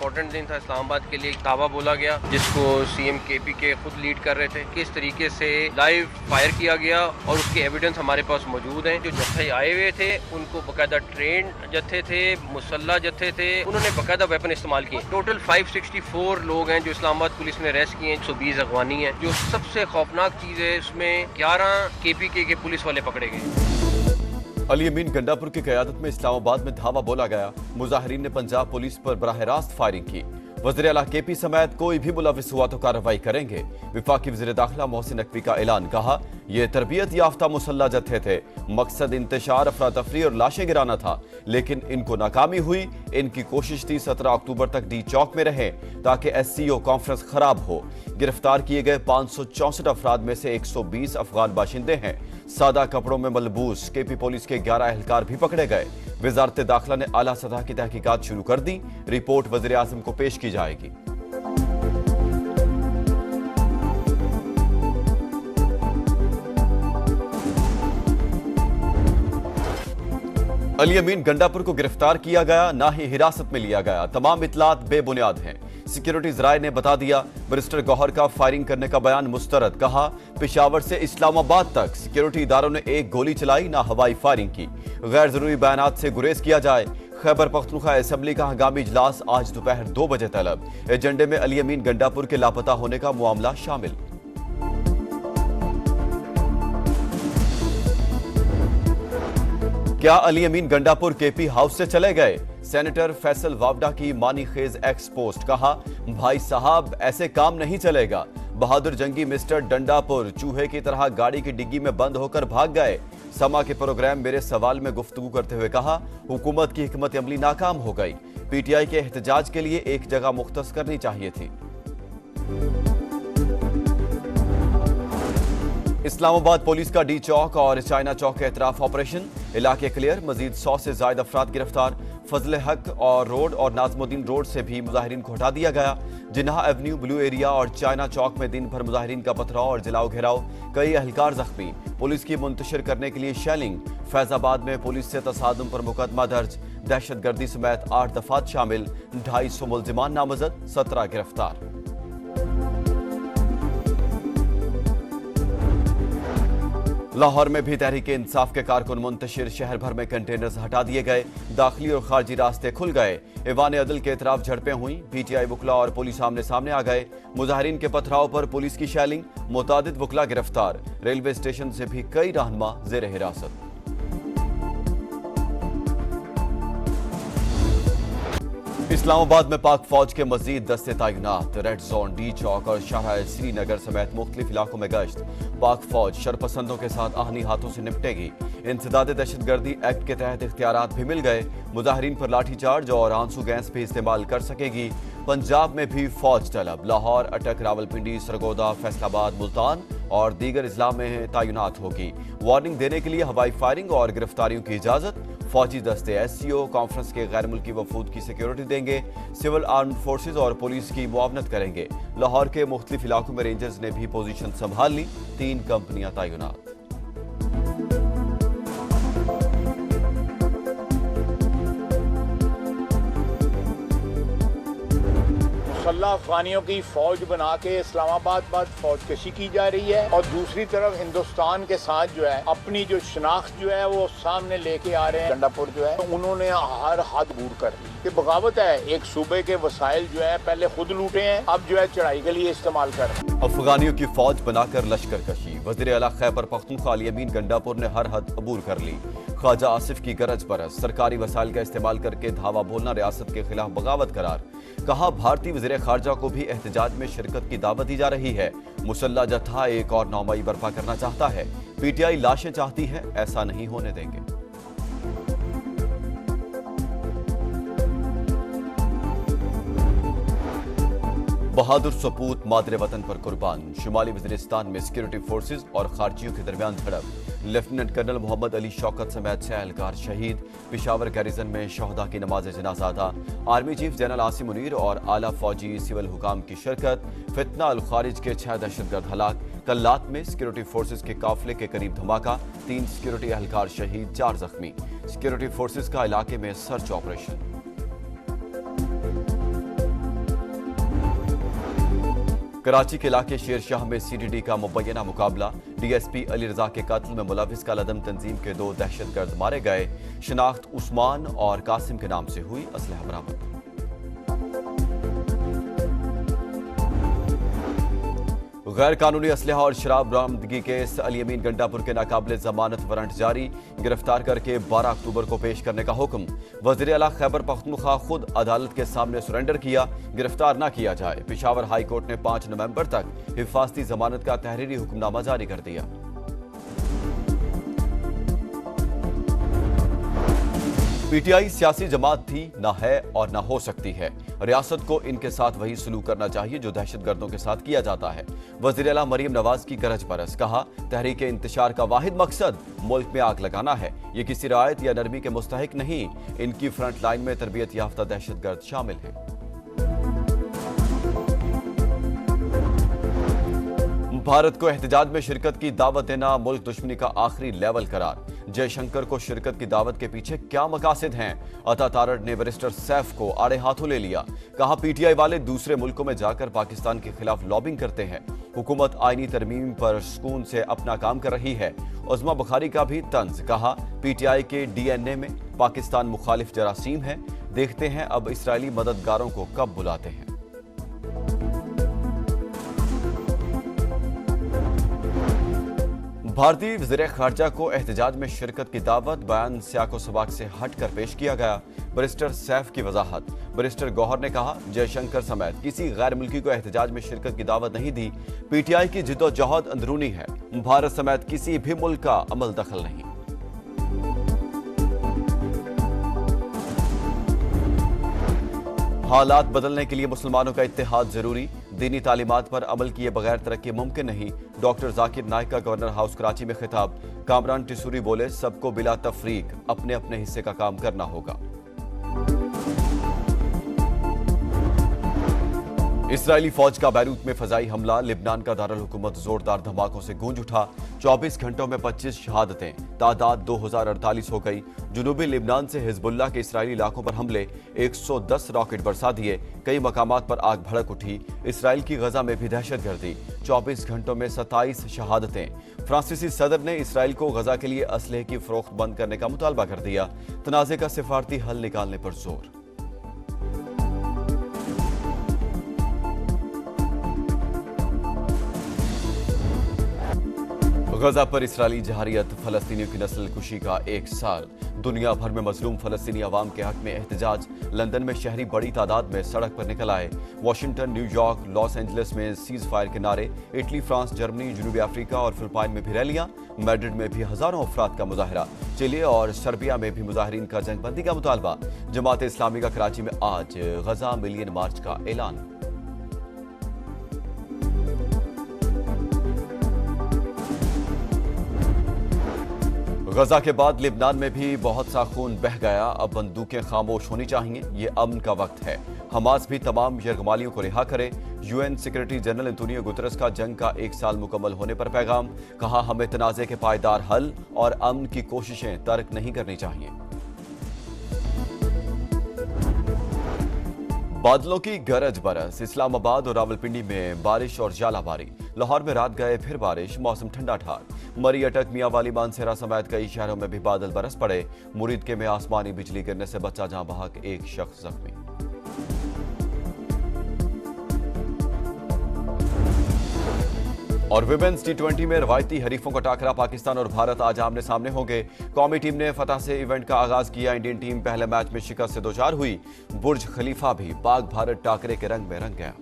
Important दिन था इस्लामाबाद के लिए। एक दावा बोला गया जिसको सीएम केपी के खुद लीड कर रहे थे, किस तरीके से लाइव फायर किया गया और उसके एविडेंस हमारे पास मौजूद हैं। जो जत्थे आए हुए थे उनको बाकायदा ट्रेन जत्थे थे, मुसल्ला जत्थे थे, उन्होंने बाकायदा वेपन इस्तेमाल किए। टोटल 564 लोग हैं जो इस्लामाबाद पुलिस ने अरेस्ट किए हैं, 120 अगवानी है। जो सबसे खौफनाक चीज है उसमें 11 केपीके के पुलिस वाले पकड़े गए। अली अमीन गंडापुर की क़यादत में इस्लामाबाद में धावा बोला गया। मुजाहिरीन ने पंजाब पुलिस पर बराह रास्त फायरिंग की। वज़ीर आला केपी समेत कोई भी मुलविस हुआ तो कार्रवाई करेंगे। विफाकी वज़ीर दाखिला मोहसिन नकवी का ऐलान, कहा यह तरबियत याफ्ता मुसल्ला जत्थे थे, मकसद इंतशार, अफरा तफरी और लाशें गिराना था, लेकिन इनको नाकामी हुई। इनकी कोशिश थी 17 अक्टूबर तक डी चौक में रहें ताकि SCO कॉन्फ्रेंस खराब हो। गिरफ्तार किए गए 564 अफराद में से 120 अफगान बाशिंदे हैं। सादा कपड़ों में मलबूस केपी पुलिस के 11 एहलकार भी पकड़े गए। वजारत दाखिला ने आला सतह की तहकीकात शुरू कर दी। रिपोर्ट वज़ीर आज़म को पेश की जाएगी। अली अमीन गंडापुर को गिरफ्तार किया गया, ना ही हिरासत में लिया गया। तमाम इतलात बेबुनियाद हैं। सिक्योरिटी जराये ने बता दिया। मिनिस्टर गौहर का फायरिंग करने का बयान मुस्तरद, कहा पेशावर से इस्लामाबाद तक सिक्योरिटी इदारों ने एक गोली चलाई, ना हवाई फायरिंग की। गैर जरूरी बयानात से गुरेज किया जाए। खैबर पख्तूनख्वा असेंबली का हंगामी इजलास आज दोपहर 2 बजे तलब। एजेंडे में अली अमीन गंडापुर के लापता होने का मामला शामिल। क्या अली अमीन गंडापुर केपी हाउस से चले गए? सेनेटर फैसल वावडा की मानी खेज एक्स पोस्ट, कहा भाई साहब ऐसे काम नहीं चलेगा। बहादुर जंगी मिस्टर डंडापुर चूहे की तरह गाड़ी की डिग्गी में बंद होकर भाग गए। समा के प्रोग्राम मेरे सवाल में गुफ्तगू करते हुए कहा हुकूमत की हिकमत अमली नाकाम हो गई। PTI के एहतजाज के लिए एक जगह मुख्तस करनी चाहिए थी। इस्लामाबाद पुलिस का डी चौक और चाइना चौक के एतराफ ऑपरेशन, इलाके क्लियर। मजीद 100 से ज्यादा अफराद गिरफ्तार। फजल हक और रोड और नाजमुद्दीन रोड से भी मुजाहिरीन को हटा दिया गया। जिन्हा एवेन्यू, ब्लू एरिया और चाइना चौक में दिन भर मुजाहिरीन का पथराव और जलाओ घेराव। कई अहलकार जख्मी। पुलिस की मुंतशिर करने के लिए शेलिंग। फैजाबाद में पुलिस से तसादुम पर मुकदमा दर्ज। दहशतगर्दी समेत 8 दफात शामिल। 250 मुलजिमान नामजद, 17 गिरफ्तार। लाहौर में भी तहरीक इंसाफ के कारकुन मुंतशिर। शहर भर में कंटेनर्स हटा दिए गए। दाखिली और खारजी रास्ते खुल गए। ईवान अदल के एतराफ झड़पें हुई। PTI वकला और पुलिस आमने सामने आ गए। मुजाहिरीन के पथराव पर पुलिस की शैलिंग। मुतादिद वकला गिरफ्तार। रेलवे स्टेशन से भी कई रहनुमा जेर हिरासत। इस्लामाबाद में पाक फौज के मजीद दस्ते तैनात। रेड जोन, डी चौक और शाहरा श्रीनगर समेत मुख्तलिफ इलाकों में गश्त। पाक फौज शरपसंदों के साथ आहनी हाथों से निपटेगी। इंसदाद दहशतगर्दी एक्ट के तहत इख्तियारात भी मिल गए। मुजाहिरीन पर लाठीचार्ज और आंसू गैस भी इस्तेमाल कर सकेगी। पंजाब में भी फौज तलब। लाहौर, अटक, रावलपिंडी, सरगोदा, फैसलाबाद, मुल्तान और दीगर इजला में तैनात होगी। वार्निंग देने के लिए हवाई फायरिंग और गिरफ्तारियों की इजाजत। फौजी दस्ते SCO कॉन्फ्रेंस के गैर मुल्की वफूद की सिक्योरिटी देंगे। सिविल आर्म्ड फोर्सेज और पुलिस की मुआवनत करेंगे। लाहौर के मुख्तलिफ इलाकों में रेंजर्स ने भी पोजीशन संभाल ली। 3 कंपनियां तैनात। मुसल्लह अफगानियों की फौज बना के इस्लामाबाद पर फौज कशी की जा रही है और दूसरी तरफ हिंदुस्तान के साथ जो है अपनी जो शनाख्त जो है वो सामने लेके आ रहे हैं। गंडापुर जो है तो उन्होंने हर हद दूर कर ली। ये बगावत है। एक सूबे के वसाइल जो है पहले खुद लूटे हैं, अब जो है चढ़ाई के लिए इस्तेमाल कर रहे हैं। अफगानियों की फौज बनाकर लश्कर कशी। वज़ीर आला खैबर पख्तूनख्वा अली अमीन गंडापुर ने हर हद अबूर कर ली। ख्वाजा आसिफ की गरज बरस। सरकारी वसाइल का इस्तेमाल करके धावा बोलना रियासत के खिलाफ बगावत करार। कहा भारतीय वज़ीर खारजा को भी एहतजाज में शिरकत की दावत दी जा रही है। मुसल्ला जत्था एक और 9 मई बर्पा करना चाहता है। PTI लाशें चाहती है, ऐसा नहीं होने देंगे। बहादुर सपूत मादरे वतन पर कुर्बान। शुमाली वज़ीरिस्तान में सिक्योरिटी फोर्सेज और खारजियों के दरमियान झड़प। लेफ्टिनेंट कर्नल मोहम्मद अली शौकत समेत 6 एहलकार शहीद। पेशावर गैरिजन में शहदा की नमाज जनाजा अदा। Army chief general Asim Munir और आला फौजी सिविल हुकाम की शिरकत। फितना अल खारिज के 6 दहशतगर्द हलाक। कल्लात में सिक्योरिटी फोर्सेज के काफिले के करीब धमाका। 3 सिक्योरिटी एहलकार शहीद, 4 जख्मी। सिक्योरिटी फोर्सेज का इलाके में सर्च ऑपरेशन। कराची के इलाके शेर शाह में CDD का मुबैना मुकाबला। DSP अली रजा के कत्ल में मुलविस कालदम तंजीम के 2 दहशतगर्द मारे गए। शिनाख्त उस्मान और कासिम के नाम से हुई। असलहा बरामद। गैर कानूनी असलहा और शराब बरामदगी केस अल-यमीन गंडापुर के नाकाबिले जमानत वारंट जारी। गिरफ्तार करके 12 अक्टूबर को पेश करने का हुक्म। वज़ीर आला खैबर पख्तूनख्वा खुद अदालत के सामने सरेंडर किया। गिरफ्तार न किया जाए। पेशावर हाई कोर्ट ने 5 नवंबर तक हिफाजती जमानत का तहरीरी हुक्मनामा जारी कर दिया। PTI सियासी जमात थी, ना है और ना हो सकती है। रियासत को इनके साथ वही सलूक करना चाहिए जो दहशतगर्दों के साथ किया जाता है। वज़ीर आला मरियम नवाज की गरज परस। कहा, तहरीक इंतशार का वाहिद मकसद मुल्क में आग लगाना है। ये किसी रायत या नरमी के मुस्तहिक नहीं। इनकी फ्रंट लाइन में तरबियत याफ्ता दहशतगर्द शामिल हैं। भारत को एहतजाज में शिरकत की दावत देना मुल्क दुश्मनी का आखिरी लेवल करार। जयशंकर को शिरकत की दावत के पीछे क्या मकासद हैं? अता तारड़ ने बैरिस्टर सैफ को आड़े हाथों ले लिया। कहा, PTI वाले दूसरे मुल्कों में जाकर पाकिस्तान के खिलाफ लॉबिंग करते हैं। हुकूमत आईनी तरमीम पर सुकून से अपना काम कर रही है। उज़मा बुखारी का भी तंज। कहा, PTI के DNA में पाकिस्तान मुखालिफ जरासीम है। देखते हैं अब इसराइली मददगारों को कब बुलाते हैं। भारतीय वज़ीर खारजा को एहतजाज में शिरकत की दावत। बयान सियाको सबाक से हटकर पेश किया गया। बैरिस्टर सैफ की वजाहत। बैरिस्टर गौहर ने कहा, जयशंकर समेत किसी गैर मुल्की को एहतजाज में शिरकत की दावत नहीं दी। PTI की जिद्दोजहद अंदरूनी है। भारत समेत किसी भी मुल्क का अमल दखल नहीं। हालात बदलने के लिए मुसलमानों का इत्तेहाद जरूरी। दीनी तालीमात पर अमल किए बगैर तरक्की मुमकिन नहीं। डॉक्टर जाकिर नाइक का गवर्नर हाउस कराची में खिताब। कामरान टिसूरी बोले, सबको बिला तफरीक अपने अपने हिस्से का काम करना होगा। इसराइली फौज का बैरूत में फजाई हमला। लिबनान का दारुल हुकूमत जोरदार धमाकों से गूंज उठा। 24 घंटों में 25 शहादतें। तादाद 2048 हो गई। जुनूबी लिबनान से हिजबुल्लाह के इसराइली इलाकों पर हमले। 110 रॉकेट बरसा दिए। कई मकामात पर आग भड़क उठी। इसराइल की गजा में भी दहशतगर्दी। 24 घंटों में 27 शहादतें। फ्रांसीसी सदर ने इसराइल को गजा के लिए असलहे की फरोख्त बंद करने का मुतालबा कर दिया। तनाज़े का सिफारती हल निकालने पर जोर। गजा पर इसराइली जहारियत। फलस्तीनियों की नस्ल कुशी का 1 साल। दुनिया भर में मजलूम फलस्तीनी अवाम के हक में एहतजाज। लंदन में शहरी बड़ी तादाद में सड़क पर निकल आए। वाशिंगटन, न्यूयॉर्क, लॉस एंजलिस में सीज फायर के नारे। इटली, फ्रांस, जर्मनी, जनूबी अफ्रीका और फिलिपाइन में भी रैलियां। मैड्रिड में भी हजारों अफराद का मुजाहरा। चिली और सर्बिया में भी मुजाहिरीन का जंगबंदी का मुतालबा। जमात इस्लामी का कराची में आज गजा मिलियन मार्च का ऐलान। गजा के बाद लिबनान में भी बहुत सा खून बह गया। अब बंदूकें खामोश होनी चाहिए। ये अमन का वक्त है। हमास भी तमाम यरगमालियों को रिहा करे। UN secretary general Antonio Guterres का जंग का 1 साल मुकम्मल होने पर पैगाम। कहा, हमें तनाज़े के पायदार हल और अमन की कोशिशें तर्क नहीं करनी चाहिए। बादलों की गरज बरस। इस्लामाबाद और रावलपिंडी में बारिश और जालाबारी। लाहौर में रात गए फिर बारिश। मौसम ठंडा ठार। मरी, अटक, मियांवाली, मानसेरा समेत कई शहरों में भी बादल बरस पड़े। मुरीदके में आसमानी बिजली गिरने से बच्चा जाँ बहक, 1 शख्स जख्मी। और विमेंस T20 में रवायती हरीफों का टाकरा। पाकिस्तान और भारत आज आमने सामने होंगे। कौमी टीम ने फतह से इवेंट का आगाज किया। इंडियन टीम पहले मैच में शिकस्त से 2-4 हुई। बुर्ज खलीफा भी पाक भारत टाकरे के रंग में रंग गया।